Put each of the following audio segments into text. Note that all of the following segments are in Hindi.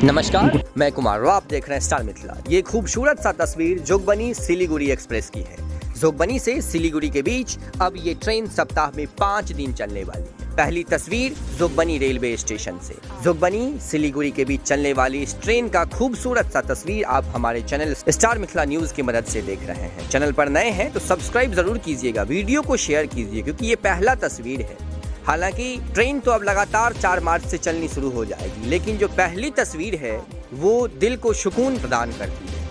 नमस्कार, मैं कुमार और आप देख रहे हैं स्टार मिथिला। ये खूबसूरत सा तस्वीर जोगबनी सिलीगुड़ी एक्सप्रेस की है। जोगबनी से सिलीगुड़ी के बीच अब ये ट्रेन सप्ताह में 5 दिन चलने वाली है। पहली तस्वीर जोगबनी रेलवे स्टेशन से। जोगबनी सिलीगुड़ी के बीच चलने वाली इस ट्रेन का खूबसूरत सा तस्वीर आप हमारे चैनल स्टार मिथिला न्यूज की मदद से देख रहे हैं। चैनल पर नए हैं तो सब्सक्राइब जरूर कीजिएगा, वीडियो को शेयर कीजिए क्योंकि ये पहला तस्वीर है। हालांकि ट्रेन तो अब लगातार 4 मार्च से चलनी शुरू हो जाएगी, लेकिन जो पहली तस्वीर है वो दिल को सुकून प्रदान करती है।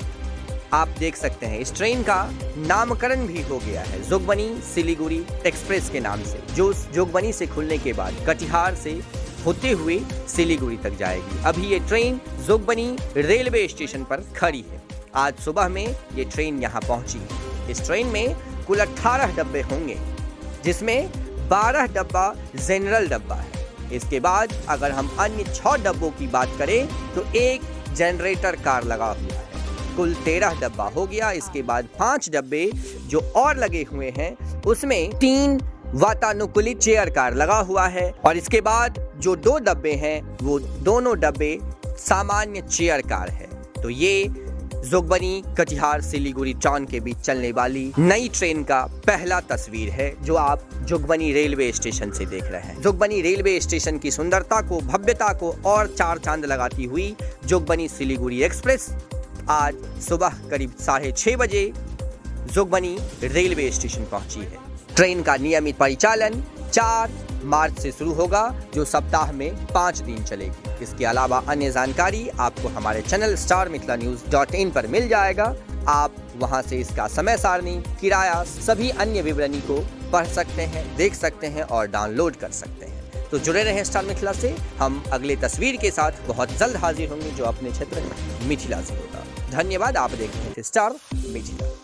आप देख सकते हैं इस ट्रेन का नामकरण भी हो गया है जोगबनी सिलीगुड़ी एक्सप्रेस के नाम से, जो जोगबनी से खुलने के बाद कटिहार से होते हुए सिलीगुड़ी तक जाएगी। अभी ये ट्रेन जोगबनी रेलवे स्टेशन पर खड़ी है। आज सुबह में ये ट्रेन यहाँ पहुंची है। इस ट्रेन में कुल 18 डब्बे होंगे, जिसमें 12 डब्बा जनरल डब्बा है। इसके बाद अगर हम अन्य 6 डब्बों की बात करें तो एक जनरेटर कार लगा हुआ है। कुल 13 डब्बा हो गया। इसके बाद 5 डब्बे जो और लगे हुए हैं उसमें 3 वातानुकूलित चेयर कार लगा हुआ है, और इसके बाद जो 2 डब्बे हैं वो दोनों डब्बे सामान्य चेयर कार है। तो ये जोगबनी कटिहार सिलीगुड़ी टाउन के बीच चलने वाली नई ट्रेन का पहला तस्वीर है जो आप जोगबनी रेलवे स्टेशन से देख रहे हैं। जोगबनी रेलवे स्टेशन की सुंदरता को, भव्यता को और 4 चांद लगाती हुई जोगबनी सिलीगुड़ी एक्सप्रेस आज सुबह करीब 6:30 बजे जोगबनी रेलवे स्टेशन पहुंची है। ट्रेन का नियमित परिचालन 4 मार्च से शुरू होगा, जो सप्ताह में 5 दिन चलेगी। इसके अलावा अन्य जानकारी आपको हमारे चैनल starmithilanews.in पर मिल जाएगा। आप वहां से इसका समय सारणी, किराया, सभी अन्य विवरणी को पढ़ सकते हैं, देख सकते हैं और डाउनलोड कर सकते हैं। तो जुड़े रहें स्टार मिथिला से। हम अगले तस्वीर के साथ बहुत जल्द हाजिर होंगे जो अपने क्षेत्र में मिथिला से होगा। धन्यवाद। आप देख रहे थे स्टार मिथिला।